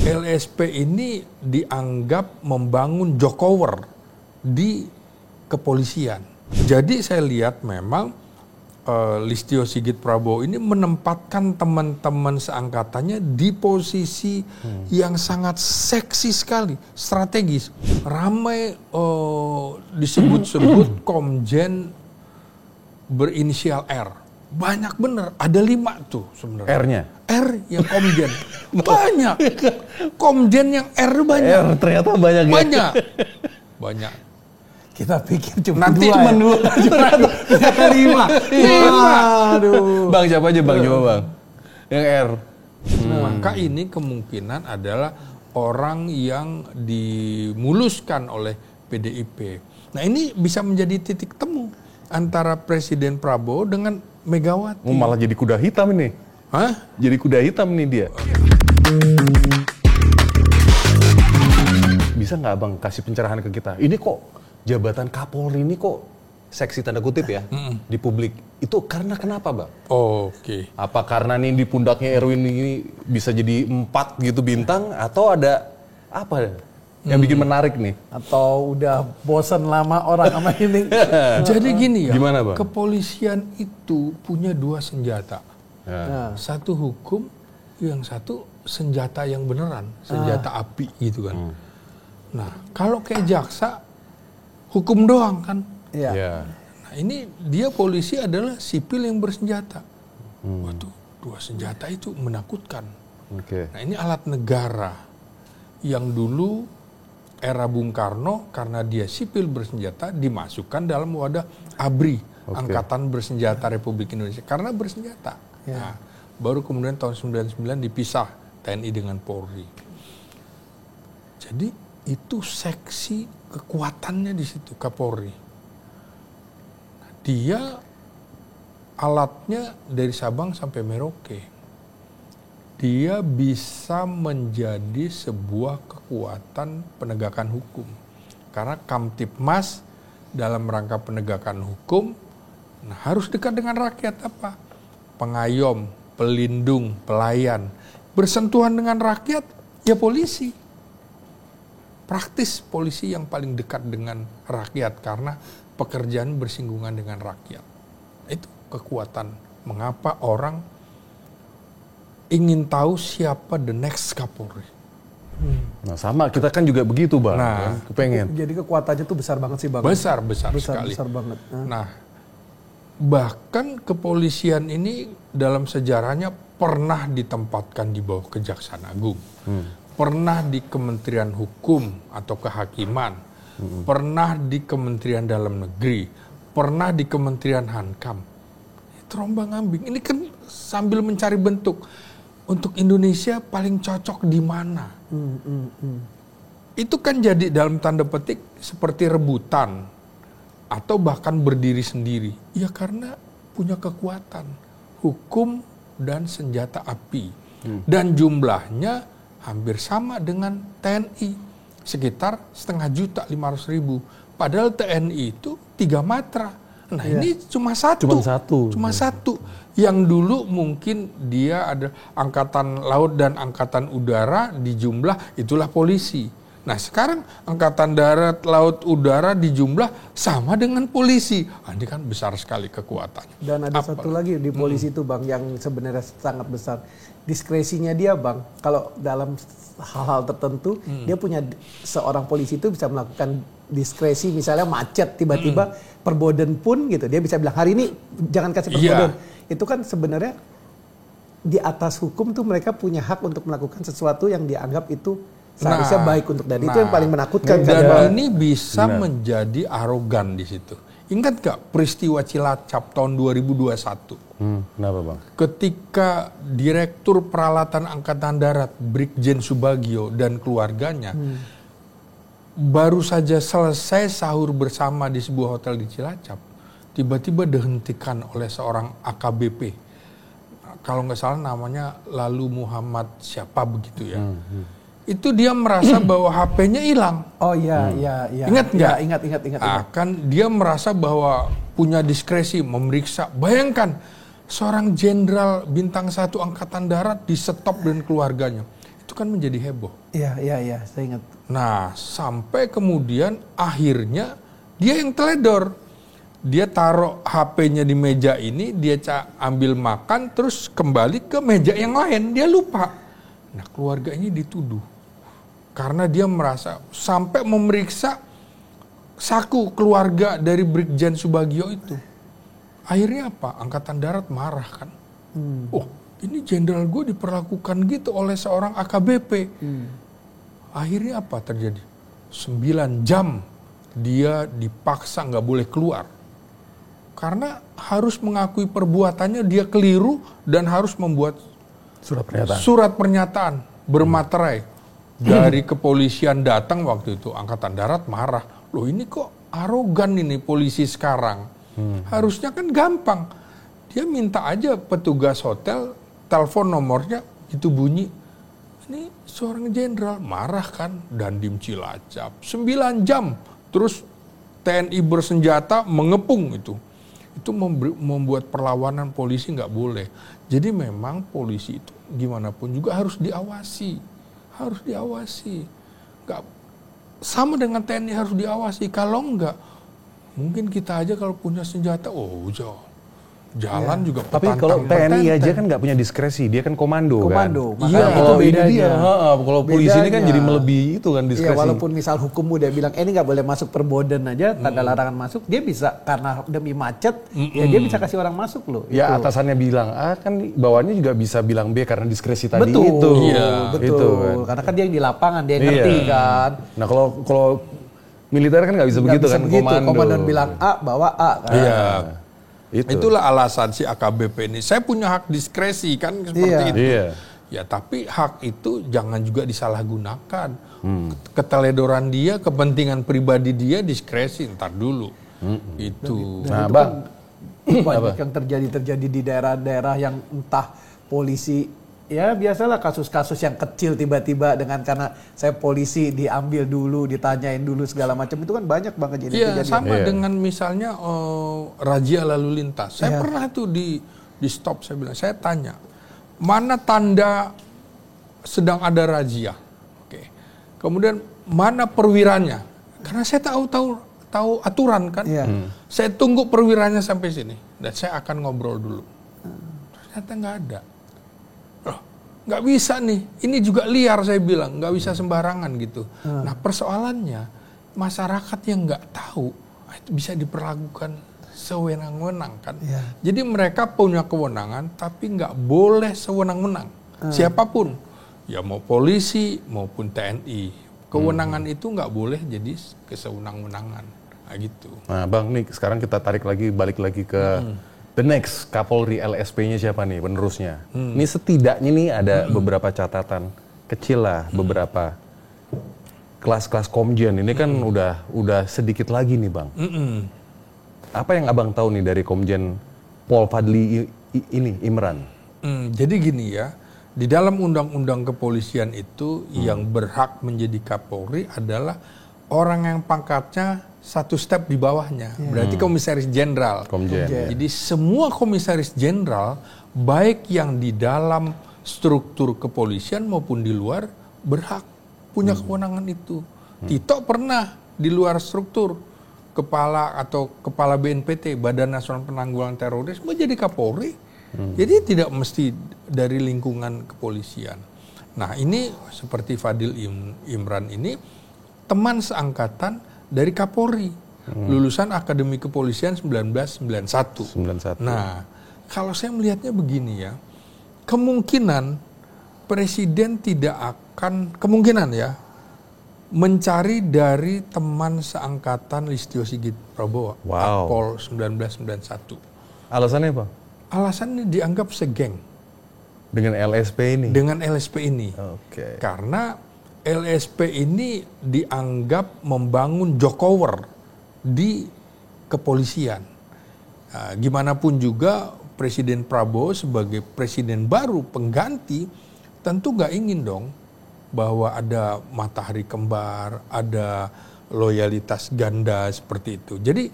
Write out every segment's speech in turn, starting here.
LSP ini dianggap membangun jokower di kepolisian. Jadi saya lihat memang Listio Sigit Prabowo ini menempatkan teman-teman seangkatannya di posisi yang sangat seksi sekali, strategis. Ramai disebut-sebut komjen berinisial R. Banyak bener, ada 5 tuh sebenarnya. R-nya? R yang komjen. Banyak. Komjen yang R banyak. R ternyata banyak ya? Banyak. Kita pikir cuma Nanti 2 cuma 2. Ternyata 5. Aduh. Bang, siapa aja Bang? Coba Bang. Yang R. Maka ini kemungkinan adalah orang yang dimuluskan oleh PDIP. Nah ini bisa menjadi titik temu antara Presiden Prabowo dengan Megawati. Malah jadi kuda hitam ini. Hah? Jadi kuda hitam nih dia. Bisa nggak Bang kasih pencerahan ke kita? Ini kok jabatan Kapolri ini kok seksi tanda kutip ya di publik. Itu karena kenapa Bang? Oke. Apa karena nih di pundaknya Erwin ini bisa jadi 4 gitu bintang? Atau ada apa yang bikin menarik nih? Atau udah bosan lama orang sama ini? Jadi gini ya, gimana, Bang? Kepolisian itu punya 2 senjata. Ya. Satu hukum, yang satu senjata yang beneran, senjata api gitu kan. Nah, kalau kayak jaksa, hukum doang kan. Iya. Ya. Nah, ini dia polisi adalah sipil yang bersenjata. Waduh, 2 senjata itu menakutkan. Oke. Nah, ini alat negara yang dulu era Bung Karno karena dia sipil bersenjata dimasukkan dalam wadah ABRI, Angkatan Bersenjata Republik Indonesia, karena bersenjata. Nah, baru kemudian tahun 99 dipisah TNI dengan Polri. Jadi itu seksi kekuatannya di situ Kapolri. Dia alatnya dari Sabang sampai Merauke. Dia bisa menjadi sebuah kekuatan penegakan hukum. Karena Kamtipmas dalam rangka penegakan hukum harus dekat dengan rakyat apa? Pengayom, pelindung, pelayan. Bersentuhan dengan rakyat, ya polisi. Praktis polisi yang paling dekat dengan rakyat karena pekerjaan bersinggungan dengan rakyat. Itu kekuatan mengapa orang ingin tahu siapa the next Kapolri. Nah sama, kita kan juga begitu Bang. Nah, kepengen. Jadi kekuatannya tuh besar banget sih Bang. Besar sekali. Besar banget. Nah, bahkan kepolisian ini dalam sejarahnya pernah ditempatkan di bawah Kejaksaan Agung. Pernah di Kementerian Hukum atau Kehakiman. Pernah di Kementerian Dalam Negeri. Pernah di Kementerian Hankam. Terombang-ambing. Ini kan sambil mencari bentuk. Untuk Indonesia paling cocok di mana? Itu kan jadi dalam tanda petik seperti rebutan atau bahkan berdiri sendiri. Ya karena punya kekuatan hukum dan senjata api. Dan jumlahnya hampir sama dengan TNI, sekitar 500.000. Padahal TNI itu 3 matra. Nah ini cuma satu. Yang dulu mungkin dia ada angkatan laut dan angkatan udara di jumlah itulah polisi. Nah sekarang angkatan darat, laut, udara di jumlah sama dengan polisi. Ini kan besar sekali kekuatannya. Dan ada satu lagi di polisi itu Bang yang sebenarnya sangat besar. Diskresinya dia Bang, kalau dalam hal-hal tertentu dia punya, seorang polisi itu bisa melakukan diskresi, misalnya macet tiba-tiba perboden pun gitu, dia bisa bilang hari ini jangan kasih perboden. Itu kan sebenarnya di atas hukum tuh mereka punya hak untuk melakukan sesuatu yang dianggap itu seharusnya baik untuk, dan itu yang paling menakutkan. Dan ini bisa menjadi arogan di situ. Ingat gak peristiwa Cilacap tahun 2021? Kenapa Bang? Ketika Direktur Peralatan Angkatan Darat Brigjen Subagio dan keluarganya baru saja selesai sahur bersama di sebuah hotel di Cilacap, tiba-tiba dihentikan oleh seorang AKBP. Kalau nggak salah namanya Lalu Muhammad siapa begitu ya. Itu dia merasa bahwa HP-nya hilang. Oh iya. Ingat nggak? Ingat. Kan dia merasa bahwa punya diskresi memeriksa. Bayangkan seorang jenderal bintang 1 Angkatan Darat di stop dan keluarganya. Itu kan menjadi heboh. Iya, saya ingat. Nah, sampai kemudian akhirnya dia yang teledor. Dia taruh HP-nya di meja ini, dia ambil makan, terus kembali ke meja yang lain. Dia lupa. Nah, keluarga ini dituduh. Karena dia merasa sampai memeriksa saku keluarga dari Brigjen Subagio itu. Akhirnya apa? Angkatan Darat marah kan. Oh, ini jenderal gue diperlakukan gitu oleh seorang AKBP. Akhirnya apa terjadi? 9 jam dia dipaksa nggak boleh keluar. Karena harus mengakui perbuatannya, dia keliru dan harus membuat surat pernyataan bermaterai. Dari kepolisian datang waktu itu, Angkatan Darat marah. Loh ini kok arogan ini polisi sekarang. Harusnya kan gampang. Dia minta aja petugas hotel, telepon nomornya, itu bunyi. Ini seorang jenderal, marah kan. Dandim Cilacap, 9 jam. Terus TNI bersenjata mengepung itu. Itu membuat perlawanan polisi nggak boleh. Jadi memang polisi itu gimana pun juga harus diawasi. Harus diawasi. Nggak, sama dengan TNI harus diawasi. Kalau enggak, mungkin kita aja kalau punya senjata, jalan juga Tapi kalau TNI aja kan nggak punya diskresi, dia kan komando kan. Iya, itu bedanya. Kalau polisi ini kan jadi melebihi itu kan diskresi. Iya, walaupun misal hukum udah bilang ini nggak boleh masuk perboden aja, tanda larangan masuk, dia bisa karena demi macet, ya dia bisa kasih orang masuk loh. Ya itu. Atasannya bilang A, kan bawahnya juga bisa bilang B karena diskresi tadi betul, itu. Iya, betul. Itu, kan. Karena kan dia yang di lapangan, dia yang ngerti kan. Nah kalau militer kan nggak bisa begitu kan, komando. Komandan bilang A, bawa A kan. Iya. Itulah alasan si AKBP ini. Saya punya hak diskresi kan seperti itu. Iya. Ya tapi hak itu jangan juga disalahgunakan. Keteledoran dia, kepentingan pribadi dia, diskresi ntar dulu. Itu. Dan itu Bang, banyak yang terjadi di daerah-daerah yang entah polisi. Ya biasalah kasus-kasus yang kecil tiba-tiba dengan karena saya polisi diambil dulu, ditanyain dulu segala macam itu kan banyak banget kejadian. Iya sama dengan misalnya razia lalu lintas. Saya pernah tuh di stop, saya bilang, saya tanya mana tanda sedang ada razia. Oke. Kemudian mana perwiranya? Karena saya tahu aturan kan. Saya tunggu perwiranya sampai sini dan saya akan ngobrol dulu. Ternyata nggak ada. Nggak bisa nih, ini juga liar saya bilang, nggak bisa sembarangan gitu. Nah persoalannya, masyarakat yang nggak tahu, itu bisa diperlakukan sewenang-wenang kan. Jadi mereka punya kewenangan, tapi nggak boleh sewenang-wenang. Siapapun, ya mau polisi maupun TNI, kewenangan itu nggak boleh jadi kesewenang-wenangan. Nah gitu. Nah Bang, nih sekarang kita balik lagi ke the next Kapolri LSP-nya siapa nih penerusnya? Ini setidaknya nih ada beberapa catatan kecil lah, beberapa kelas-kelas Komjen. Ini kan udah sedikit lagi nih Bang. Apa yang Abang tahu nih dari Komjen Pol Fadli Imran? Jadi gini ya, di dalam undang-undang kepolisian itu yang berhak menjadi Kapolri adalah orang yang pangkatnya satu step di bawahnya, berarti komisaris jenderal. Jadi semua komisaris jenderal, baik yang di dalam struktur kepolisian maupun di luar, berhak punya kewenangan itu. Tito pernah di luar struktur, kepala BNPT, Badan Nasional Penanggulangan Terorisme, jadi Kapolri. Jadi tidak mesti dari lingkungan kepolisian. Nah ini seperti Fadil Imran ini, teman seangkatan dari Kapolri, lulusan Akademi Kepolisian 1991. Nah, kalau saya melihatnya begini ya, kemungkinan Presiden tidak akan, mencari dari teman seangkatan Listio Sigit Prabowo, Akpol 1991. Alasannya apa? Alasannya dianggap segeng. Dengan LSP ini? Dengan LSP ini. Karena LSP ini dianggap membangun jokower di kepolisian. Gimana pun juga Presiden Prabowo sebagai presiden baru pengganti tentu nggak ingin dong bahwa ada matahari kembar, ada loyalitas ganda seperti itu. Jadi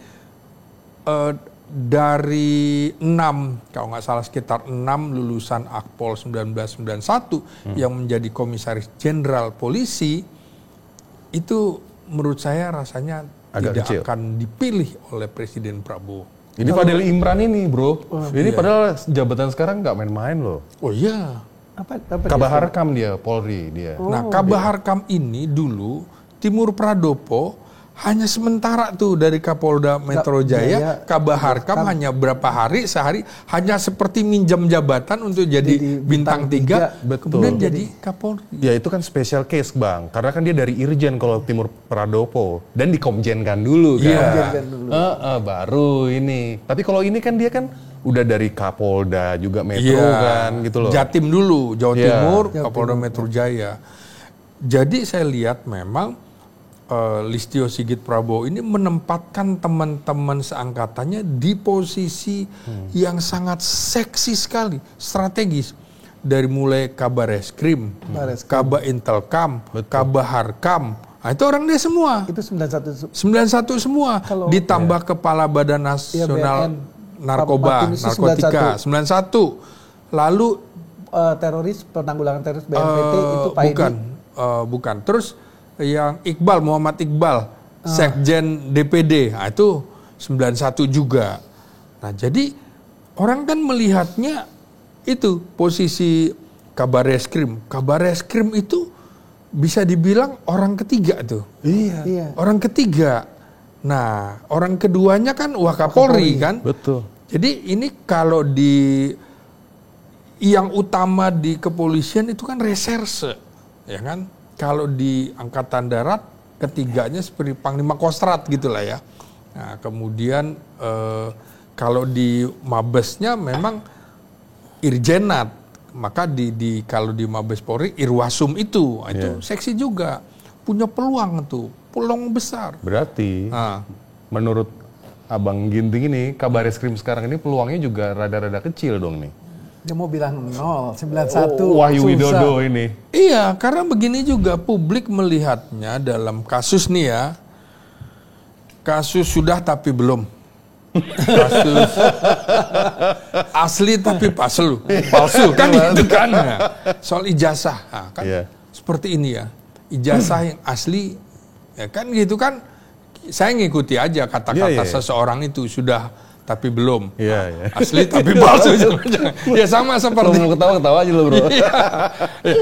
dari 6, kalau nggak salah sekitar 6 lulusan Akpol 1991 yang menjadi komisaris jenderal polisi, itu menurut saya rasanya agak tidak kecil. akan dipilih oleh Presiden Prabowo. Ini Fadil Imran ini bro, ini padahal jabatan sekarang nggak main-main loh. Oh iya. Apa Kabaharkam dia, Polri dia. Nah, Kabaharkam ini dulu Timur Pradopo hanya sementara tuh dari Kapolda Metro Jaya, Kabaharkam hanya berapa hari, sehari, hanya seperti minjam jabatan untuk jadi bintang 3, betul. kemudian jadi Kapolri. Ya itu kan special case bang, karena kan dia dari Irjen kalau Timur Pradopo dan dikomjenkan dulu kan. Dikomjenkan dulu. Baru ini. Tapi kalau ini kan dia kan udah dari Kapolda juga Metro kan gitu loh. Jatim dulu, Jawa Timur, Kapolda Metro Jaya. Jadi saya lihat memang Listio Sigit Prabowo ini menempatkan teman-teman seangkatannya di posisi yang sangat seksi sekali, strategis. Dari mulai Kabar Reskrim, Kabar Intelkam, Kabaharkam. Nah, itu orang dia semua. Itu 91 semua. Ditambah Kepala Badan Nasional Narkotika 91. Lalu teroris, penanggulangan teroris BNPT itu Pak Edi. Bukan. Terus yang Iqbal, Muhammad Iqbal, Sekjen DPD, nah itu 91 juga. Nah jadi orang kan melihatnya itu posisi Kabar Reskrim. Kabar Reskrim itu bisa dibilang orang ketiga tuh. Iya. Orang ketiga. Nah orang keduanya kan Wakapolri kan. Betul. Jadi ini kalau di yang utama di kepolisian itu kan reserse, ya kan? Kalau di Angkatan Darat ketiganya seperti Panglima Kostrat gitulah ya. Nah, kemudian kalau di Mabesnya memang Irjenat, maka kalau di Mabes Polri Irwasum itu seksi juga, punya peluang besar. Berarti menurut Abang Ginting ini Kabar Reskrim sekarang ini peluangnya juga rada-rada kecil dong nih. Dia mau bilang 0, 91. Wahyu Widodo ini. Iya, karena begini juga publik melihatnya dalam kasus nih ya. Kasus sudah tapi belum. Kasus asli tapi palsu kan itu kan. Soal ijazah, nah, kan seperti ini ya. Ijazah yang asli ya kan gitu kan. Saya ngikuti aja kata-kata seseorang itu sudah tapi belum. Asli tapi palsu. Ya sama seperti. Kalau mau ketawa aja loh bro.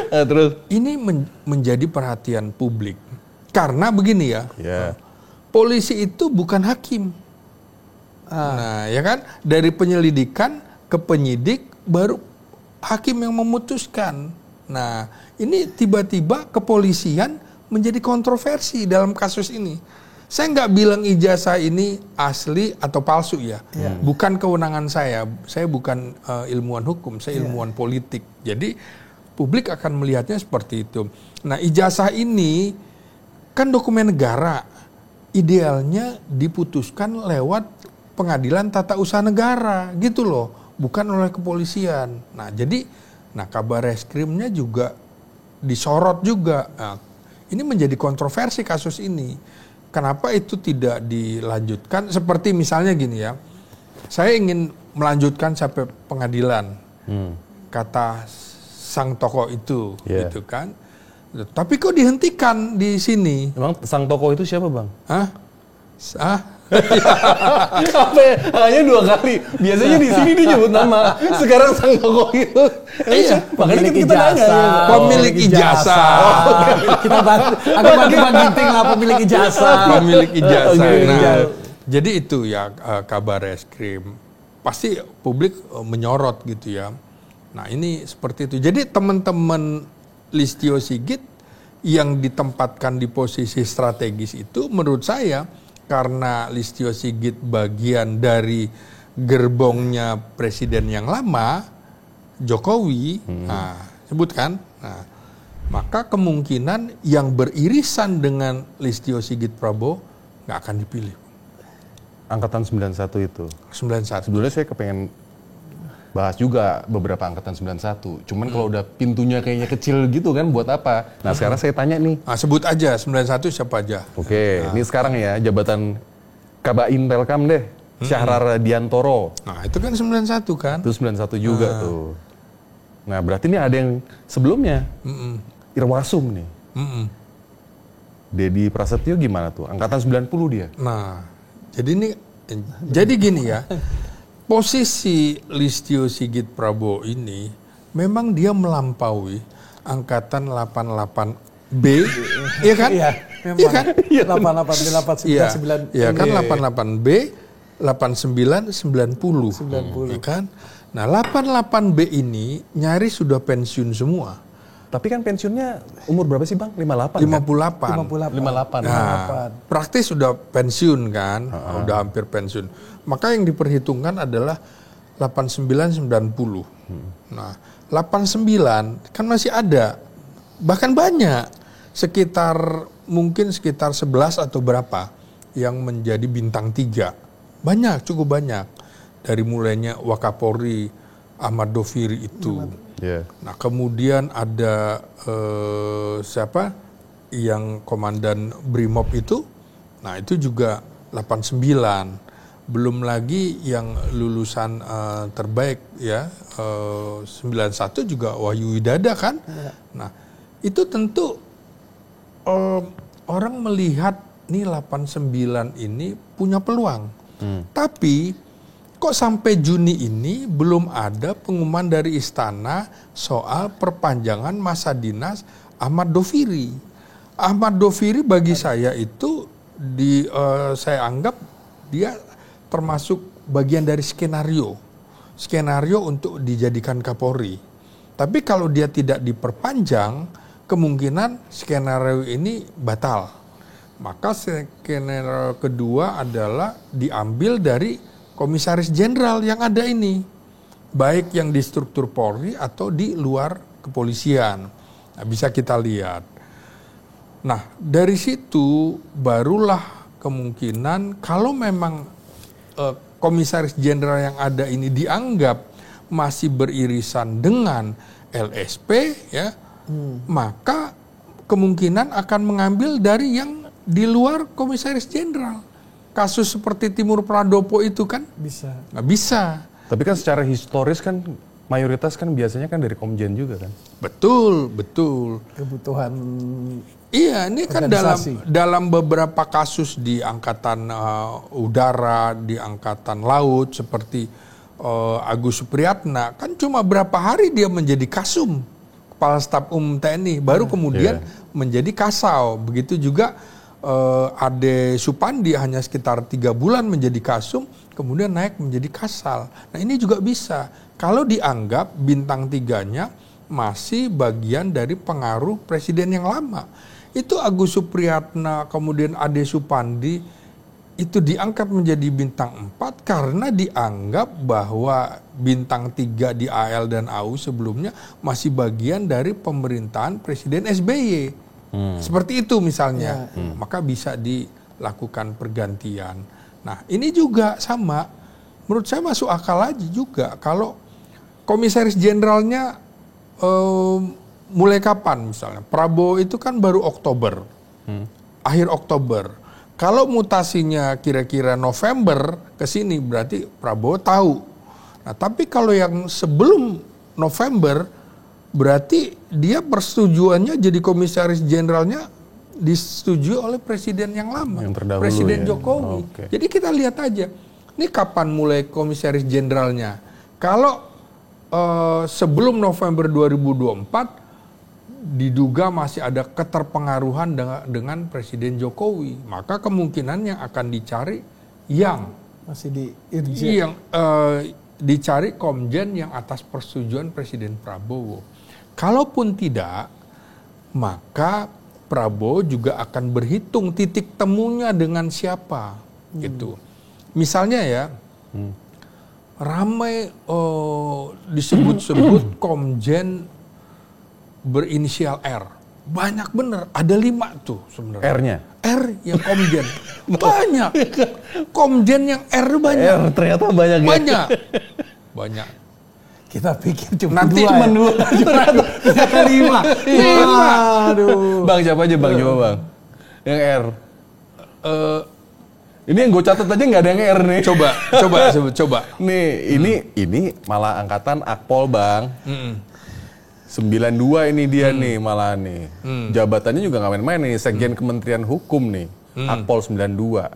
Terus. Ini menjadi perhatian publik. Karena begini ya. Polisi itu bukan hakim. Nah ya kan. Dari penyelidikan ke penyidik baru hakim yang memutuskan. Nah ini tiba-tiba kepolisian menjadi kontroversi dalam kasus ini. Saya nggak bilang ijazah ini asli atau palsu ya. Bukan kewenangan saya bukan ilmuwan hukum, saya ilmuwan politik. Jadi publik akan melihatnya seperti itu. Nah ijazah ini kan dokumen negara, idealnya diputuskan lewat pengadilan tata usaha negara gitu loh, bukan oleh kepolisian. Nah jadi, Kabar Reskrimnya juga disorot juga. Nah, ini menjadi kontroversi kasus ini. Kenapa itu tidak dilanjutkan? Seperti misalnya gini ya, saya ingin melanjutkan sampai pengadilan, kata sang tokoh itu, gitu kan. Tapi kok dihentikan di sini? Emang sang tokoh itu siapa bang? Hanya 2 kali. Biasanya di sini disebut nama. Sekarang sang tokoh itu. Makanya kita nanya. Pemilik ijazah. Kita agak bagi-bagi Ginting lah pemilik ijazah. Pemilik ijazah. Nah, jadi itu ya Kabar Reskrim. Pasti publik menyorot gitu ya. Nah ini seperti itu. Jadi teman-teman Listio Sigit yang ditempatkan di posisi strategis itu menurut saya karena Listio Sigit bagian dari gerbongnya presiden yang lama, Jokowi, sebutkan, maka kemungkinan yang beririsan dengan Listio Sigit Prabowo nggak akan dipilih. Angkatan 91 itu. 91. Sebenarnya saya kepengen bahas juga beberapa angkatan 91. Cuman kalau udah pintunya kayaknya kecil gitu kan buat apa? Nah sekarang saya tanya nih. Sebut aja 91 siapa aja. Oke, ini sekarang ya jabatan Kabain Telkam deh. Syahrar Diantoro. Nah, itu kan 91 kan? Itu 91 juga tuh. Nah, berarti ini ada yang sebelumnya. Irwasum nih. Dedi Prasetyo gimana tuh? Angkatan 90 dia. Nah, jadi gini ya. Posisi Listio Sigit Prabowo ini memang dia melampaui angkatan 88B, iya kan? Iya, Iya kan? 88, 89, Iya kan 88B, 89, 90. 90. Iya kan? Nah, 88B ini nyaris sudah pensiun semua. Tapi kan pensiunnya umur berapa sih, Bang? 58. 58. 58. Nah, praktis sudah pensiun kan, udah hampir pensiun. Maka yang diperhitungkan adalah 89-90. Nah, 89 kan masih ada, bahkan banyak, mungkin sekitar 11 atau berapa yang menjadi bintang 3. Banyak, cukup banyak. Dari mulainya Wakapolri Ahmad Doviri itu. Yeah. Nah, kemudian ada siapa yang komandan Brimob itu? Nah, itu juga 89. Belum lagi yang lulusan terbaik ya, 91 juga Wahyu Widada kan? Nah, itu tentu orang melihat nih 89 ini punya peluang. Tapi kok sampai Juni ini belum ada pengumuman dari istana soal perpanjangan masa dinas Ahmad Doviri. Ahmad Doviri bagi saya itu saya anggap dia termasuk bagian dari skenario untuk dijadikan Kapolri. Tapi kalau dia tidak diperpanjang, kemungkinan skenario ini batal. Maka skenario kedua adalah diambil dari komisaris jenderal yang ada ini, baik yang di struktur Polri atau di luar kepolisian. Nah, bisa kita lihat. Nah, dari situ barulah kemungkinan kalau memang komisaris jenderal yang ada ini dianggap masih beririsan dengan LSP, ya, maka kemungkinan akan mengambil dari yang di luar komisaris jenderal. Kasus seperti Timur Pradopo itu kan bisa. Nggak bisa. Tapi kan secara historis kan mayoritas kan biasanya kan dari Komjen juga kan. Betul. Kebutuhan. Iya, ini kan dalam beberapa kasus di angkatan udara, di angkatan laut seperti Agus Supriyatna, kan cuma berapa hari dia menjadi Kasum, Kepala Staf Umum TNI, baru kemudian menjadi Kasau. Begitu juga Ade Supandi hanya sekitar 3 bulan menjadi Kasum, kemudian naik menjadi Kasal. Nah, ini juga bisa kalau dianggap bintang 3-nya masih bagian dari pengaruh presiden yang lama. Itu Agus Supriyatna, kemudian Ade Supandi itu diangkat menjadi bintang 4 karena dianggap bahwa bintang 3 di AL dan AU sebelumnya masih bagian dari pemerintahan Presiden SBY. Seperti itu misalnya. Maka bisa dilakukan pergantian. Nah, ini juga sama. Menurut saya masuk akal aja juga kalau komisaris jenderalnya mulai kapan misalnya? Prabowo itu kan baru Oktober, akhir Oktober. Kalau mutasinya kira-kira November ke sini berarti Prabowo tahu. Nah, tapi kalau yang sebelum November berarti dia persetujuannya jadi komisaris jenderalnya disetujui oleh presiden yang lama, yang terdahulu, Presiden ya? Jokowi. Okay. Jadi kita lihat aja, ini kapan mulai komisaris jenderalnya? Kalau sebelum November 2024 diduga masih ada keterpengaruhan dengan Presiden Jokowi, maka kemungkinan yang akan dicari yang masih di Irjen. yang dicari Komjen yang atas persetujuan Presiden Prabowo. Kalaupun tidak, maka Prabowo juga akan berhitung titik temunya dengan siapa, gitu. Misalnya ya, ramai disebut-sebut Komjen berinisial R. Banyak bener, ada 5 tuh sebenarnya. R-nya? R yang Komjen. Banyak. Komjen yang R banyak. R ternyata banyak. Banyak. Banyak. Kita pikir cuma Nanti 2 Cuma 2. ternyata 5. Aduh. Bang, siapa aja Bang? Coba Bang. Yang R. Ini yang gue catat aja nggak ada yang R nih. Coba. Nih, ini malah angkatan Akpol, Bang. 92 ini dia nih malah nih. Jabatannya juga nggak main-main nih, Sekjen Kementerian Hukum nih. Akpol 92.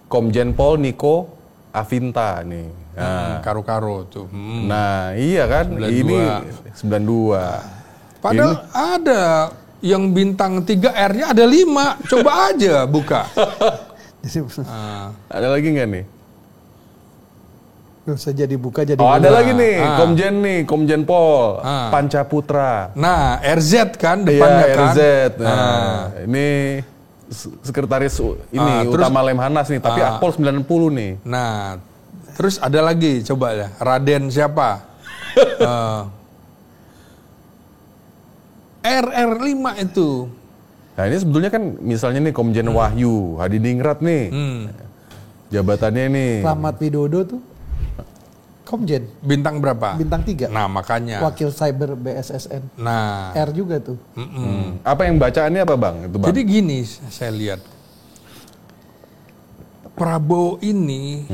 Komjen Pol Niko Avinta nih. Nah, Karo-karo tuh. Nah, iya kan? 92. Ini 92. Padahal ada yang bintang 3 R-nya ada 5. Coba aja buka. Ada lagi nggak nih? Bisa jadi buka jadi. Oh, ada buka. lagi nih, Komjen Pol Pancaputra. Nah, RZ kan depannya Iya, kan. RZ. Nah, ini sekretaris ini Terus, utama Lemhanas nih, tapi Akpol 90 nih. Nah, terus ada lagi coba ya, Raden siapa? RR5 itu. Nah, ini sebetulnya kan misalnya nih Komjen Wahyu Hadiningrat nih. Jabatannya nih. Rahmat Widodo tuh Komjen. Bintang berapa? Bintang 3. Nah, makanya. Wakil Cyber BSSN. Nah, R juga tuh. Apa yang bacaannya apa, Bang? Itu, Bang. jadi gini saya lihat. Prabowo ini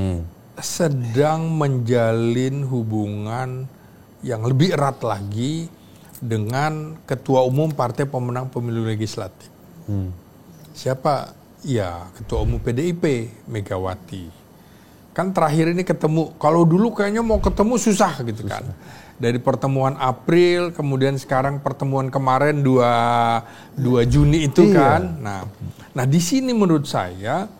sedang menjalin hubungan yang lebih erat lagi dengan Ketua Umum Partai Pemenang Pemilu Legislatif. Siapa? Ya, Ketua Umum PDIP, Megawati. Kan terakhir ini ketemu, kalau dulu kayaknya mau ketemu susah gitu kan. Dari pertemuan April, kemudian sekarang pertemuan kemarin 2 Juni itu kan. Nah di sini menurut saya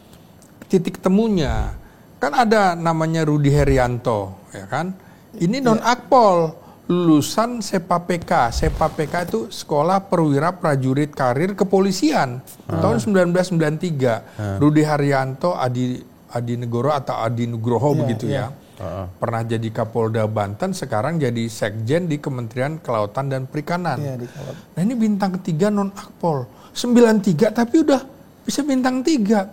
titik temunya, kan ada namanya Rudy Herianto, ya kan? Ini non-akpol, lulusan SEPA-PK. SEPA-PK itu Sekolah Perwira Prajurit Karir Kepolisian tahun 1993. Rudy Haryanto Adi Negoro atau Adi Nugroho begitu ya. Pernah jadi Kapolda Banten, sekarang jadi Sekjen di Kementerian Kelautan dan Perikanan. Nah ini bintang ketiga non-akpol. 93 tapi udah bisa bintang 3.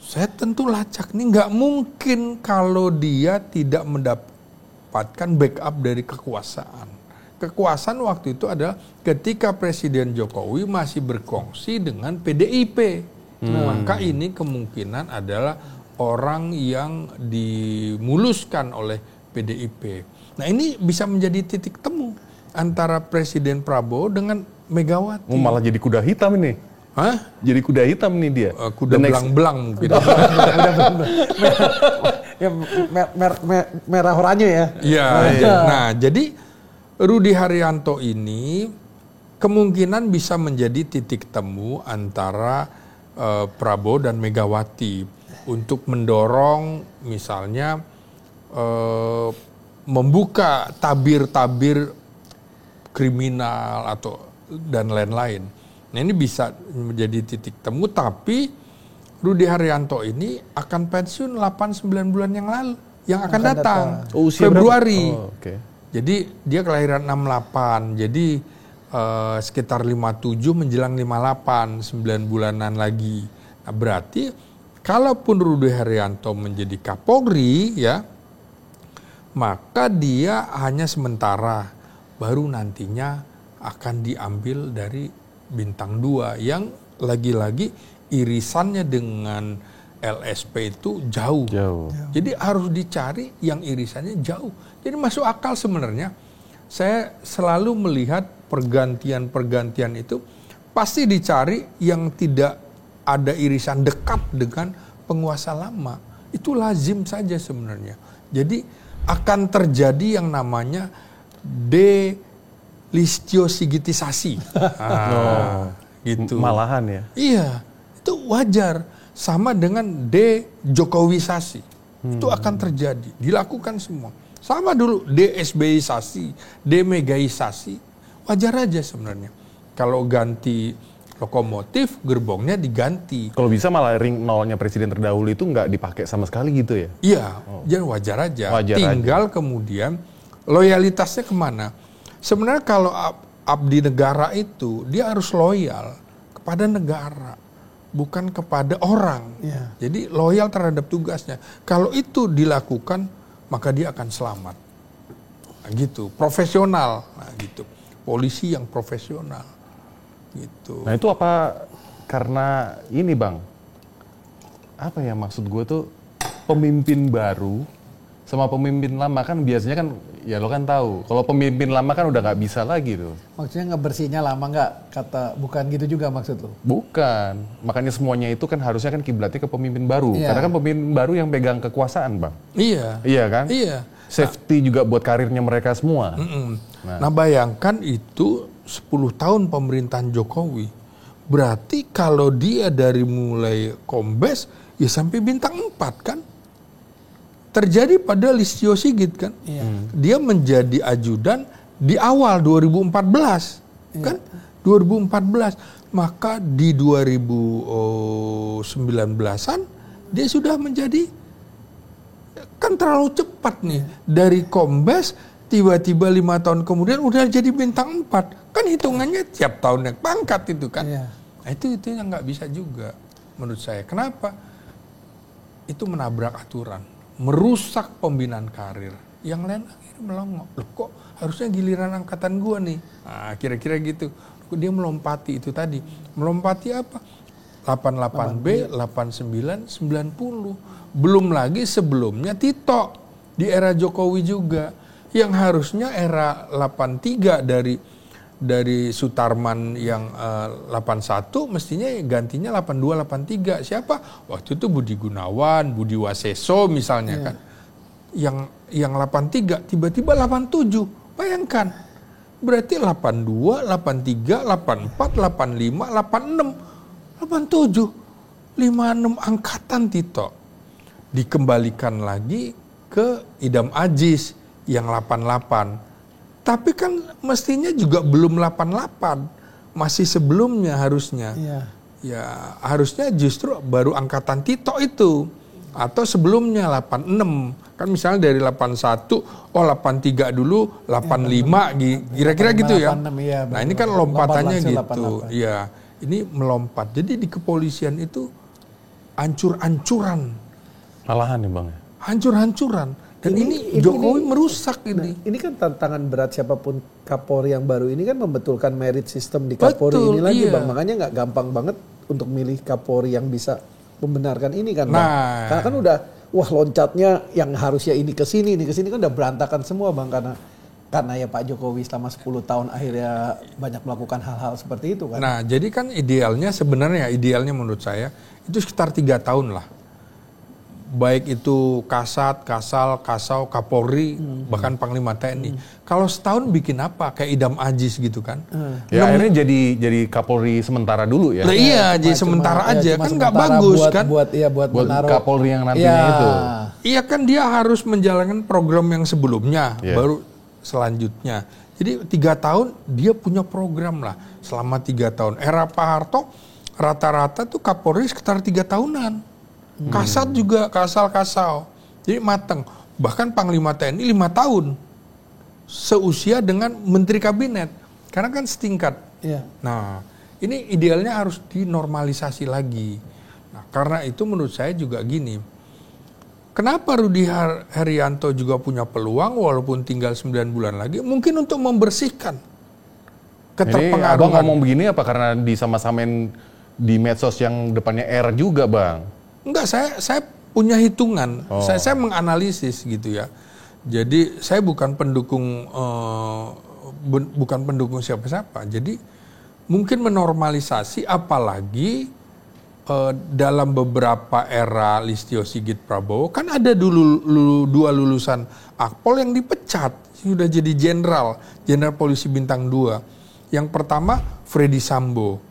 Saya tentu lacak nih, nggak mungkin kalau dia tidak mendapatkan backup dari kekuasaan. Kekuasaan waktu itu adalah ketika Presiden Jokowi masih berkongsi dengan PDIP. Maka ini kemungkinan adalah orang yang dimuluskan oleh PDIP. Nah ini bisa menjadi titik temu antara Presiden Prabowo dengan Megawati. Malah jadi kuda hitam ini. Hah? Jadi kuda hitam nih dia. Kuda belang-belang mungkin. Ya, merah oranye ya. Iya. Nah, jadi Rudy Haryanto ini kemungkinan bisa menjadi titik temu antara Prabowo dan Megawati untuk mendorong misalnya membuka tabir-tabir kriminal atau dan lain-lain. Nah ini bisa menjadi titik temu, tapi Rudy Haryanto ini akan pensiun 8-9 bulan yang akan datang. Februari. Jadi dia kelahiran 68, jadi sekitar 57 menjelang 58, 9 bulanan lagi. Nah berarti kalaupun Rudy Haryanto menjadi Kapolri ya, maka dia hanya sementara, baru nantinya akan diambil dari bintang 2 yang lagi-lagi irisannya dengan LSP itu jauh. Jadi harus dicari yang irisannya jauh. Jadi masuk akal sebenarnya. Saya selalu melihat pergantian-pergantian itu pasti dicari yang tidak ada irisan dekat dengan penguasa lama. Itu lazim saja sebenarnya. Jadi akan terjadi yang namanya delistiosigitizasi. Gitu. Malahan ya? Iya, itu wajar. Sama dengan de-Jokowisasi. Itu akan terjadi. Dilakukan semua. Sama dulu de-SBisasi, de-Megaisasi. Wajar aja sebenarnya. Kalau ganti lokomotif, gerbongnya diganti. Kalau bisa malah ring nolnya presiden terdahulu itu nggak dipakai sama sekali gitu ya? Iya, jadi wajar aja. Tinggal kemudian loyalitasnya kemana? Sebenarnya kalau abdi negara itu, dia harus loyal kepada negara, bukan kepada orang. Jadi loyal terhadap tugasnya. Kalau itu dilakukan, maka dia akan selamat. Nah, gitu, profesional. Nah, gitu. Polisi yang profesional. Gitu. Nah itu apa karena ini Bang, apa ya maksud gue tuh, pemimpin baru sama pemimpin lama kan biasanya kan, ya lo kan tahu, kalau pemimpin lama kan udah nggak bisa lagi tuh. Maksudnya ngebersihnya lama nggak? Bukan gitu juga maksud lo? Bukan, makanya semuanya itu kan harusnya kan kiblatnya ke pemimpin baru. Iya. Karena kan pemimpin baru yang pegang kekuasaan, Bang. Iya. Iya kan? Iya. Safety juga buat karirnya mereka semua. Nah bayangkan itu 10 tahun pemerintahan Jokowi. Berarti kalau dia dari mulai kombes ya sampai bintang 4 kan? Terjadi pada Listio Sigit kan? Iya. Dia menjadi ajudan di awal 2014 kan? 2014. Maka di 2019-an dia sudah menjadi, kan terlalu cepat nih. Dari kombes tiba-tiba 5 tahun kemudian udah jadi bintang 4. Kan hitungannya tiap tahun naik pangkat itu kan. Iya. Nah, itu yang nggak bisa juga menurut saya. Kenapa? Itu menabrak aturan, merusak pembinaan karir. Yang lain akhirnya melongo. Loh kok harusnya giliran angkatan gua nih. Nah, kira-kira gitu. Dia melompati itu tadi. Melompati apa? 88B, 89, 90. Belum lagi sebelumnya Tito di era Jokowi juga. Yang harusnya era 83 dari Sutarman yang 81 mestinya gantinya 82 83. Siapa? Waktu itu Budi Gunawan, Budi Waseso misalnya kan. Yang 83 tiba-tiba 87. Bayangkan. Berarti 82, 83, 84, 85, 86, 87. 56 angkatan Tito. Dikembalikan lagi ke Idam Aziz yang 88. Tapi kan mestinya juga belum 88, masih sebelumnya harusnya. Iya. Ya harusnya justru baru angkatan Tito itu, atau sebelumnya 86. Kan misalnya dari 81, 83 dulu, 85, kira-kira gitu ya. 86, iya, Nah ini kan lompatannya gitu. 88. Ya ini melompat. Jadi di kepolisian itu hancur-hancuran. Malahan nih Bang. Hancur-hancuran. Dan ini Jokowi merusak ini. Nah, ini kan tantangan berat siapapun Kapolri yang baru ini kan membetulkan merit system di Kapolri ini lagi, iya. Bang. Makanya nggak gampang banget untuk milih Kapolri yang bisa membenarkan ini kan, Bang. Nah. Karena kan udah, wah loncatnya yang harusnya ini ke sini kan udah berantakan semua, Bang. Karena ya Pak Jokowi selama 10 tahun akhirnya banyak melakukan hal-hal seperti itu kan. Nah jadi kan idealnya menurut saya itu sekitar 3 tahun lah. Baik itu Kasat, Kasal, Kasau, Kapolri, bahkan Panglima TNI. Kalau setahun bikin apa? Kayak Idam Aziz gitu kan. Ya akhirnya jadi Kapolri sementara dulu ya. Nah, iya, jadi sementara aja kan nggak bagus kan. Buat menaruh Kapolri yang nantinya itu. Iya kan dia harus menjalankan program yang sebelumnya, baru selanjutnya. Jadi 3 tahun dia punya program lah selama 3 tahun. Era Pak Harto rata-rata tuh Kapolri sekitar 3 tahunan. Kasat juga, Kasal. Jadi mateng. Bahkan Panglima TNI 5 tahun. Seusia dengan Menteri Kabinet. Karena kan setingkat. Iya. Nah, ini idealnya harus dinormalisasi lagi. Nah, karena itu menurut saya juga gini. Kenapa Rudy Haryanto juga punya peluang walaupun tinggal 9 bulan lagi? Mungkin untuk membersihkan keterpengaruhan. Ini abang ngomong begini apa karena disama-samain di medsos yang depannya R juga, Bang? Enggak, saya punya hitungan. Saya menganalisis gitu ya. Jadi saya bukan pendukung siapa-siapa. Jadi mungkin menormalisasi, apalagi dalam beberapa era Listio Sigit Prabowo kan ada dulu 2 lulusan Akpol yang dipecat, sudah jadi jenderal polisi bintang 2. Yang pertama Freddy Sambo.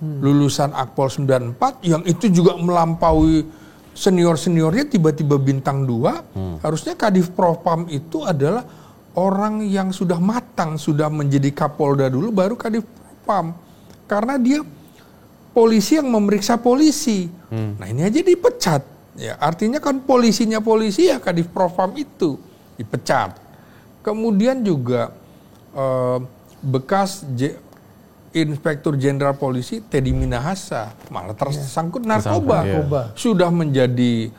Lulusan Akpol 94 yang itu juga melampaui senior-seniornya, tiba-tiba bintang 2. Harusnya Kadif Propam itu adalah orang yang sudah matang, sudah menjadi Kapolda dulu baru Kadif Propam. Karena dia polisi yang memeriksa polisi. Nah ini aja dipecat. Ya, artinya kan polisinya polisi ya Kadif Propam itu dipecat. Kemudian juga bekas Inspektur Jenderal Polisi Teddy Minahasa malah tersangkut narkoba. Sudah menjadi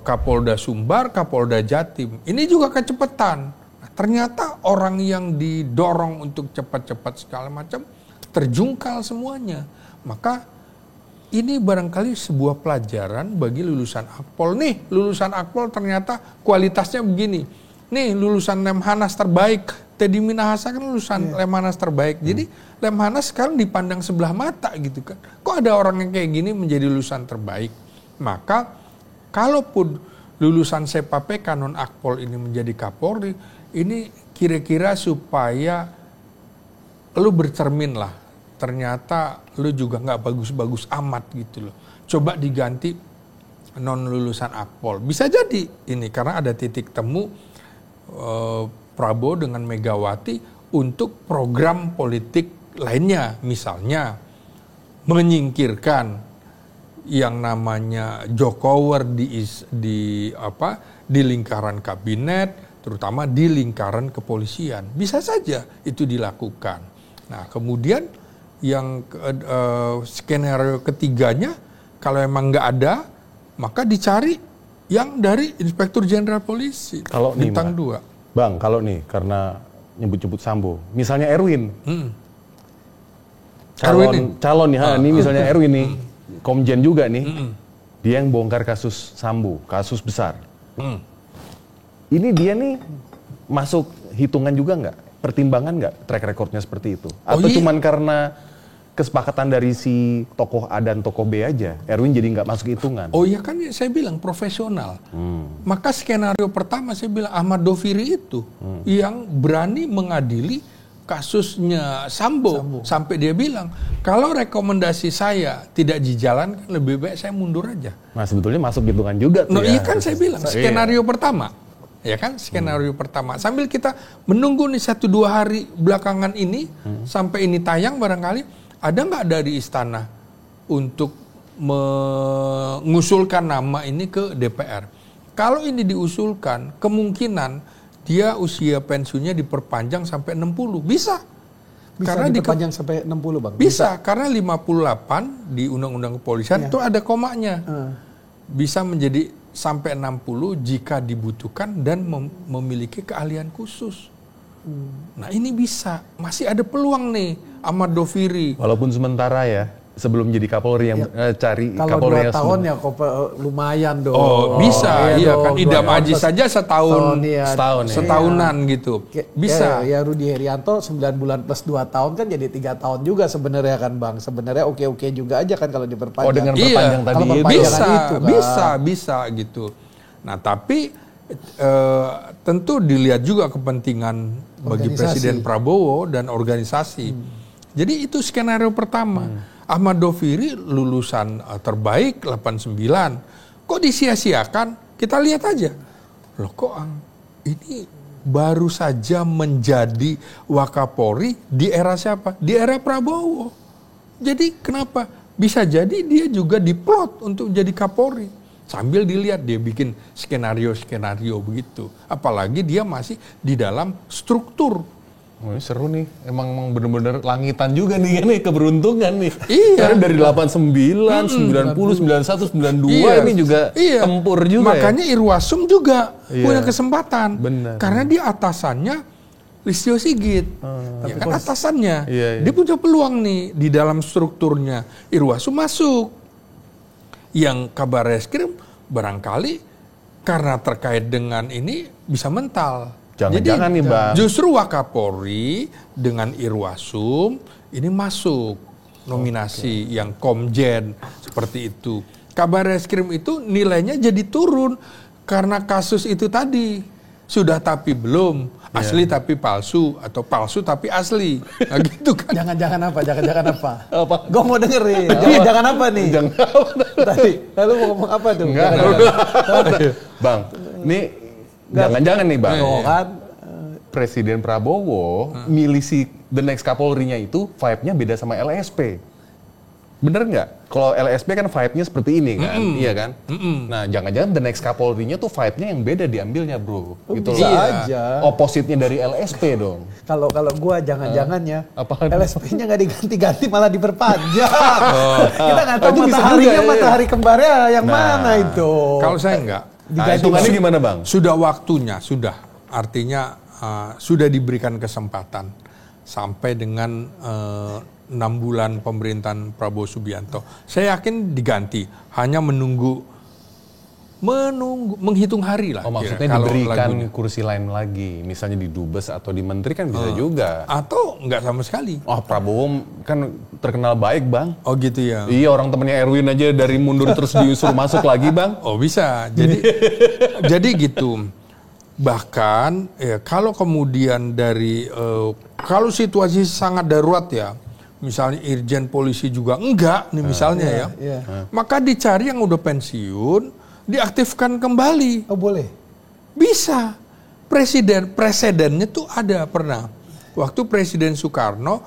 Kapolda Sumbar, Kapolda Jatim. Ini juga kecepatan. Nah, ternyata orang yang didorong untuk cepat-cepat segala macam terjungkal semuanya. Maka ini barangkali sebuah pelajaran bagi lulusan Akpol. Nih, lulusan Akpol ternyata kualitasnya begini. Nih, lulusan Lemhanas terbaik. Teddy Minahasa kan lulusan Lemhanas terbaik. Jadi, Lemhanas sekarang dipandang sebelah mata gitu kan. Kok ada orang yang kayak gini menjadi lulusan terbaik? Maka, kalaupun lulusan Sepapeka non Akpol ini menjadi Kapolri, ini kira-kira supaya lu bercermin lah. Ternyata lu juga nggak bagus-bagus amat gitu loh. Coba diganti non lulusan Akpol. Bisa jadi ini karena ada titik temu Prabowo dengan Megawati untuk program politik lainnya. Misalnya menyingkirkan yang namanya Jokower di lingkaran kabinet, terutama di lingkaran kepolisian. Bisa saja itu dilakukan. Nah, kemudian yang skenario ketiganya, kalau emang nggak ada, maka dicari yang dari Inspektur Jenderal Polisi. Kalau nih, bintang 2. Bang, kalau nih karena nyebut-nyebut Sambo, misalnya Erwin. Calon nih, ini misalnya Erwin nih, Komjen juga nih, dia yang bongkar kasus Sambo, kasus besar. Ini dia nih masuk hitungan juga nggak? Pertimbangan nggak track recordnya seperti itu? Atau cuman karena kesepakatan dari si tokoh A dan tokoh B aja, Erwin jadi nggak masuk hitungan? Oh iya kan saya bilang profesional. Maka skenario pertama saya bilang Ahmad Doviri itu yang berani mengadili kasusnya Sambo. Sampai dia bilang, kalau rekomendasi saya tidak dijalankan, lebih baik saya mundur aja. Nah sebetulnya masuk hitungan juga tuh iya kan saya bilang, skenario pertama. Ya kan, skenario pertama. Sambil kita menunggu nih 1-2 hari belakangan ini, sampai ini tayang barangkali, ada nggak dari istana untuk mengusulkan nama ini ke DPR? Kalau ini diusulkan, kemungkinan dia usia pensiunnya diperpanjang sampai 60. Bisa karena diperpanjang sampai 60, Bang? Bisa, karena 58 di Undang-Undang Kepolisian itu ada komanya. Bisa menjadi sampai 60 jika dibutuhkan dan memiliki keahlian khusus. Nah ini bisa, masih ada peluang nih Ahmad Doviri. Walaupun sementara ya, sebelum jadi Kapolri yang cari Kapolri yang 2 tahun ya lumayan dong. Oh bisa, iya kan Idam Aziz saja setahunan gitu. Bisa. Ya Rudy Herianto 9 bulan plus 2 tahun kan jadi 3 tahun juga sebenarnya kan Bang. Sebenarnya oke juga aja kan kalau diperpanjang. Oh dengan perpanjang tadi bisa gitu. Nah tapi tentu dilihat juga kepentingan bagi Presiden Prabowo dan organisasi. Jadi itu skenario pertama. Ahmad Doviri lulusan terbaik 89. Kok disia-siakan? Kita lihat aja. Loh kok ini baru saja menjadi Wakapolri di era siapa? Di era Prabowo. Jadi kenapa? Bisa jadi dia juga diplot untuk jadi Kapolri. Sambil dilihat dia bikin skenario-skenario begitu. Apalagi dia masih di dalam struktur. Oh, ini seru nih, emang bener-bener langitan juga nih, ini keberuntungan nih. Iya. Karena dari 89, 90, 91, 92 ini juga tempur juga. Makanya Irwasum juga punya kesempatan. Benar. Karena dia atasannya Listio Sigit. Ya kan atasannya. Dia punya peluang nih di dalam strukturnya. Irwasum masuk. Yang Kabar Reskrim barangkali karena terkait dengan ini bisa mental. Jangan-jangan nih Bang. Justru Wakapolri dengan Irwasum ini masuk nominasi yang Komjen seperti itu. Kabar Reskrim itu nilainya jadi turun karena kasus itu tadi. Sudah tapi belum, asli tapi palsu atau palsu tapi asli. Nah gitu kan. Jangan-jangan apa? Apa? Gue mau dengerin. Jangan apa nih? Jangan apa. Tadi lalu mau ngomong apa tuh? Enggak. Bang, ini jangan-jangan nih Bang. Kan Presiden Prabowo milih si the next Kapolri-nya itu vibe-nya beda sama LSP. Bener nggak? Kalau LSP kan vibe-nya seperti ini kan, iya kan? Nah, jangan-jangan the next Kapolri-nya tuh vibe-nya yang beda diambilnya, bro. Gitu bisa aja. Opposite-nya dari LSP dong. Kalau gua jangan-jangannya LSP-nya nggak diganti-ganti malah diperpanjang. Kita nggak tahu mataharinya matahari kembarnya yang mana itu. Kalau saya nggak. Hitungannya gimana Bang? Sudah waktunya, sudah. Artinya sudah diberikan kesempatan sampai dengan 6 bulan pemerintahan Prabowo Subianto. Saya yakin diganti, hanya menghitung hari lah. Oh, maksudnya diberikan kursi lain lagi, misalnya di dubes atau di menteri kan bisa juga. Atau nggak sama sekali. Oh, Prabowo kan terkenal baik, Bang. Oh gitu ya. Iya, orang temennya Erwin aja dari mundur terus disuruh masuk lagi, Bang. Oh bisa. Jadi gitu. Bahkan ya, kalau kemudian dari kalau situasi sangat darurat ya, misalnya irjen polisi juga enggak nih misalnya maka dicari yang udah pensiun, diaktifkan kembali. Oh boleh? Bisa. Presidennya tuh ada pernah. Waktu Presiden Soekarno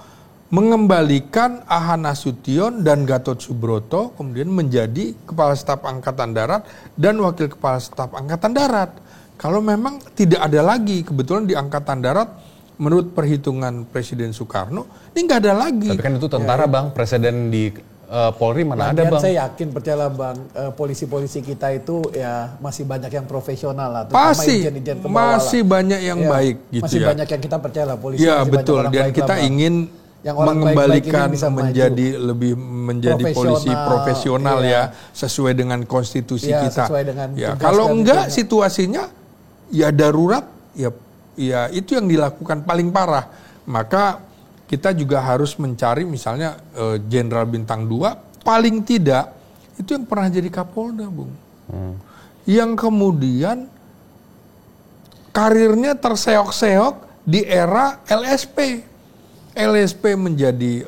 mengembalikan Aha Nasution dan Gatot Subroto kemudian menjadi Kepala Staf Angkatan Darat dan Wakil Kepala Staf Angkatan Darat. Kalau memang tidak ada lagi, kebetulan di Angkatan Darat menurut perhitungan Presiden Soekarno, ini nggak ada lagi. Tapi kan itu tentara, Bang. Presiden di Polri mana ada, Bang? Saya yakin, percayalah Bang, polisi-polisi kita itu ya masih banyak yang profesional lah. Pasti, masih banyak yang baik gitu masih ya. banyak yang kita percayalah polisi. Ya betul, dan kita ingin mengembalikan menjadi polisi profesional ya, sesuai dengan konstitusi kita. Ya, kalau enggak situasinya ya darurat, ya itu yang dilakukan paling parah. Maka kita juga harus mencari misalnya Jenderal Bintang 2 paling tidak itu yang pernah jadi Kapolda, Bung. Yang kemudian karirnya terseok-seok di era LSP. LSP menjadi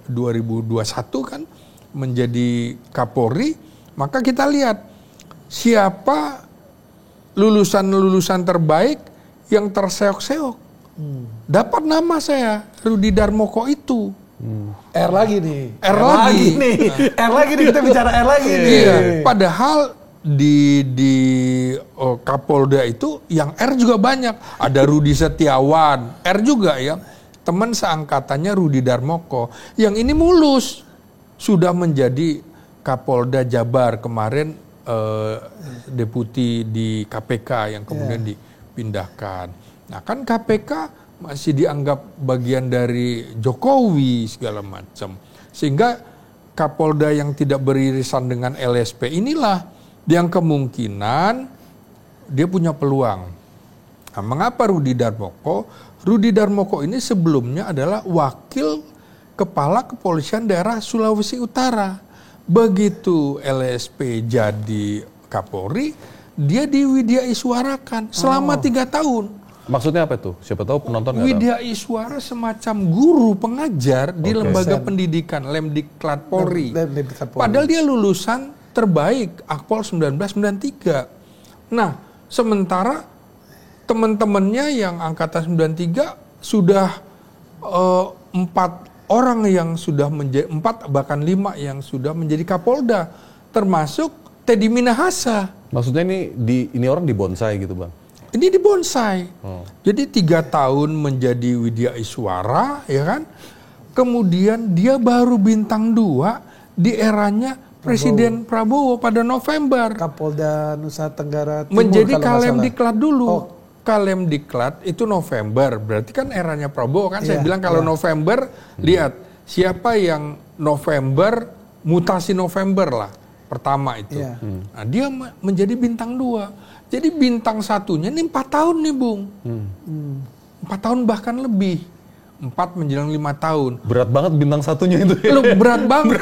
2021 kan menjadi Kapolri, maka kita lihat siapa lulusan-lulusan terbaik yang terseok-seok. Dapat nama saya Rudi Darmoko itu. R lagi nih. R lagi nih kita bicara R lagi nih. Iya. Padahal di Kapolda itu yang R juga banyak. Ada Rudi Setiawan, R juga ya. Teman seangkatannya Rudi Darmoko. Yang ini mulus sudah menjadi Kapolda Jabar kemarin, deputi di KPK yang kemudian dipindahkan. Nah kan KPK masih dianggap bagian dari Jokowi segala macam. Sehingga Kapolda yang tidak beririsan dengan LSP inilah yang kemungkinan dia punya peluang. Nah, mengapa Rudi Darmoko? Rudi Darmoko ini sebelumnya adalah wakil kepala kepolisian daerah Sulawesi Utara. Begitu LSP jadi Kapolri, dia diwidya-iswarakan selama 3 tahun. Maksudnya apa tuh? Siapa tahu penonton nggak tahu. Widya-iswara semacam guru pengajar di lembaga pendidikan Lemdiklat Polri. Padahal dia lulusan terbaik Akpol 1993. Nah, sementara teman-temannya yang angkatan 93 sudah 4 orang yang sudah menjadi 4 bahkan 5 yang sudah menjadi Kapolda, termasuk Teddy Minahasa. Maksudnya ini orang dibonsai gitu, Bang? Ini dibonsai. Jadi 3 tahun menjadi widya-iswara, ya kan? Kemudian dia baru bintang 2 di eranya Presiden Prabowo pada November. Kapolda Nusa Tenggara Timur menjadi Kalemdiklat dulu. Kalemdiklat itu November, berarti kan eranya Prabowo kan. Saya bilang kalau November, lihat siapa yang November, mutasi November lah. Pertama itu. Nah, dia menjadi bintang 2. Jadi bintang 1-nya ini 4 tahun nih, Bung. 4 tahun bahkan lebih. 4 menjelang 5 tahun. Berat banget bintang 1-nya itu. Berat banget.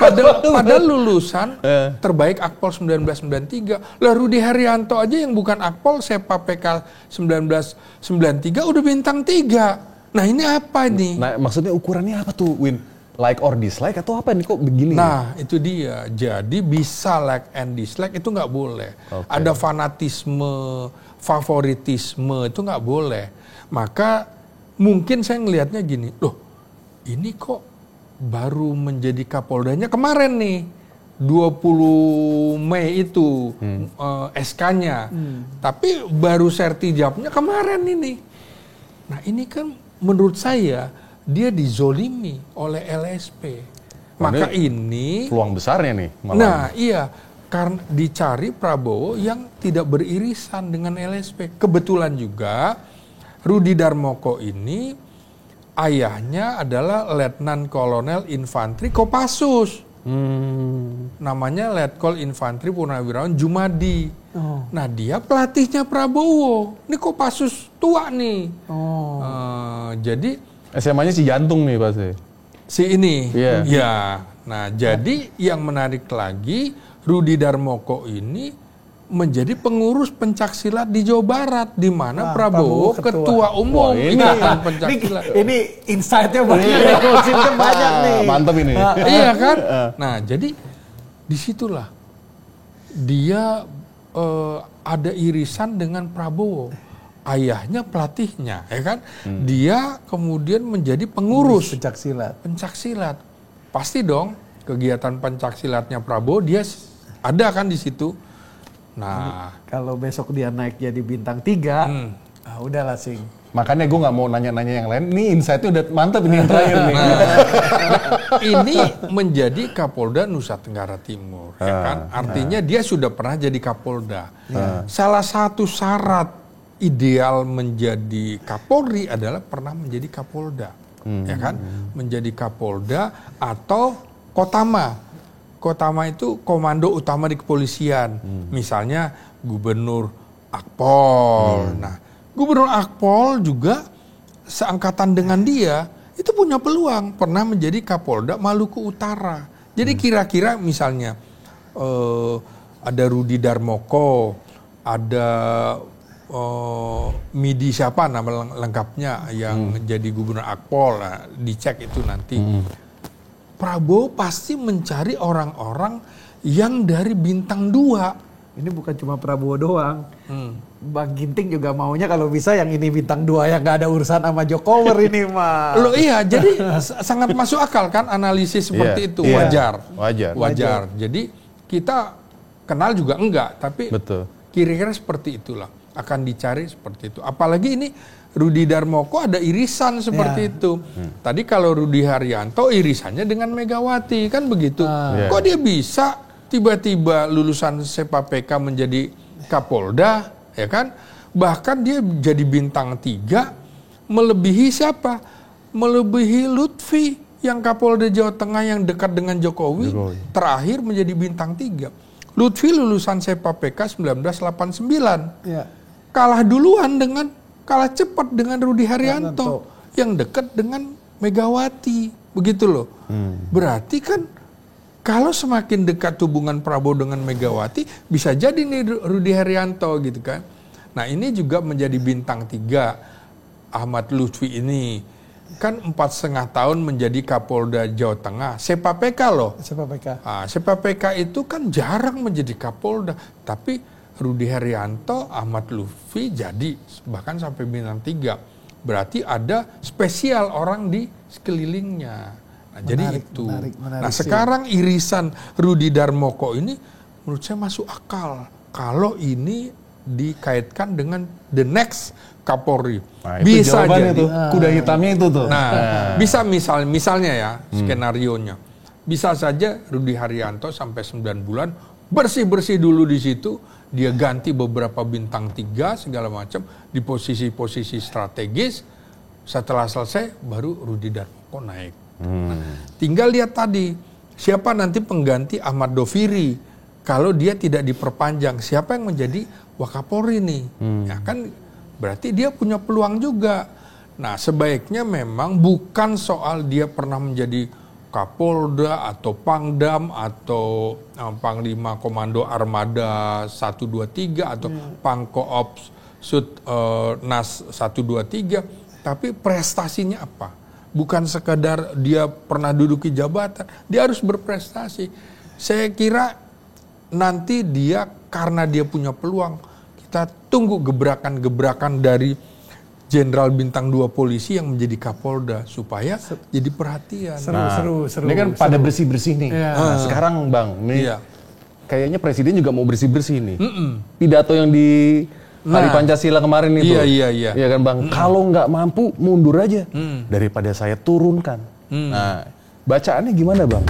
Padahal lulusan terbaik Akpol 1993. Lah Rudi Haryanto aja yang bukan Akpol, Sepa PK 1993 udah bintang 3. Nah ini apa nih? Nah maksudnya ukurannya apa tuh, Win? Like or dislike atau apa nih kok begini? Nah itu dia. Jadi bisa like and dislike itu nggak boleh. Ada fanatisme, favoritisme itu nggak boleh. Maka mungkin saya ngelihatnya gini, loh ini kok baru menjadi Kapoldanya kemarin nih, 20 Mei itu SK-nya. Tapi baru sertijabnya kemarin ini. Nah ini kan menurut saya dia dizolimi oleh LSP. Maka ini peluang besarnya nih malah. Nah iya, karena dicari Prabowo yang tidak beririsan dengan LSP. Kebetulan juga Rudi Darmoko ini ayahnya adalah Letnan Kolonel Infantri Kopassus. Namanya Letkol Infantri Purnawirawan Jumadi. Nah, dia pelatihnya Prabowo. Ini Kopassus tua nih. Jadi SMA-nya si jantung nih pasti. si ini. Iya. Ya. Nah, jadi yang menarik lagi, Rudi Darmoko ini menjadi pengurus pencaksilat di Jawa Barat, di mana Prabowo ketua umum Ikatan Pencaksilat. Ini insight-nya banyak, gosipnya banyak nih. Mantap ini. Iya kan? Nah, jadi disitulah dia ada irisan dengan Prabowo. Ayahnya pelatihnya, ya kan? Dia kemudian menjadi pengurus pencaksilat. Pasti dong kegiatan pencaksilatnya Prabowo dia ada kan di situ. Nah, kalau besok dia naik jadi bintang 3, udahlah Sing. Makanya gue nggak mau nanya-nanya yang lain. Ini insight-nya udah mantap ini yang terakhir nih. Ini menjadi Kapolda Nusa Tenggara Timur, ya kan? Artinya dia sudah pernah jadi Kapolda. Salah satu syarat ideal menjadi Kapolri adalah pernah menjadi Kapolda, ya kan? Menjadi Kapolda atau Kotama. Kotama itu komando utama di kepolisian. Misalnya Gubernur Akpol. Nah, Gubernur Akpol juga seangkatan dengan dia itu punya peluang pernah menjadi Kapolda Maluku Utara. Jadi kira-kira misalnya ada Rudi Darmoko, ada Midi siapa nama lengkapnya yang jadi Gubernur Akpol. Nah, dicek itu nanti. Prabowo pasti mencari orang-orang yang dari bintang 2. Ini bukan cuma Prabowo doang. Bang Ginting juga maunya kalau bisa yang ini bintang 2 yang gak ada urusan sama Jokowi ini mah. Loh iya, jadi sangat masuk akal kan analisis seperti itu. Wajar. Jadi kita kenal juga enggak, tapi kira-kira seperti itulah. Akan dicari seperti itu. Apalagi ini Rudi Darmoko ada irisan seperti itu. Tadi kalau Rudi Haryanto irisannya dengan Megawati, kan begitu. Kok dia bisa tiba-tiba lulusan SEPA-PK menjadi Kapolda, ya kan? Bahkan dia jadi bintang 3, melebihi siapa? Melebihi Lutfi yang Kapolda Jawa Tengah yang dekat dengan Jokowi. Terakhir menjadi bintang 3. Lutfi lulusan SEPA-PK 1989. Kalah cepat dengan Rudi Haryanto yang dekat dengan Megawati, begitu loh. Berarti kan kalau semakin dekat hubungan Prabowo dengan Megawati, bisa jadi nih Rudi Haryanto gitu kan. Nah, ini juga menjadi bintang 3 Ahmad Lutfi ini. Kan 4,5 tahun menjadi Kapolda Jawa Tengah. SEPA-PK loh. SEPA-PK itu kan jarang menjadi Kapolda, tapi Rudi Haryanto, Ahmad Lutfi jadi bahkan sampai bintang 3. Berarti ada spesial orang di sekelilingnya. Nah, jadi itu. Nah, sekarang irisan Rudi Darmoko ini menurut saya masuk akal. Kalau ini dikaitkan dengan the next Kapolri. Nah, bisa jadi. Kuda hitamnya itu tuh. Nah, bisa misalnya ya skenarionya. Bisa saja Rudi Haryanto sampai 9 bulan bersih-bersih dulu di situ. Dia ganti beberapa bintang 3 segala macam di posisi-posisi strategis. Setelah selesai baru Rudi Darmoko naik. Nah, tinggal lihat tadi siapa nanti pengganti Ahmad Doviri kalau dia tidak diperpanjang, siapa yang menjadi Wakapolri nih? Ya kan berarti dia punya peluang juga. Nah, sebaiknya memang bukan soal dia pernah menjadi Kapolda atau Pangdam atau Panglima Komando Armada 123 atau Pangkoops Nas 123, tapi prestasinya apa? Bukan sekadar dia pernah duduki jabatan, dia harus berprestasi. Saya kira nanti dia karena dia punya peluang, kita tunggu gebrakan-gebrakan dari Jenderal bintang 2 polisi yang menjadi Kapolda supaya jadi perhatian. Seru. Ini kan pada bersih-bersih nih. Nah, sekarang Bang, nih kayaknya Presiden juga mau bersih-bersih nih. Pidato yang di Hari Pancasila kemarin itu. Iya. Iya kan Bang, kalau nggak mampu mundur aja daripada saya turunkan. Nah, bacaannya gimana Bang?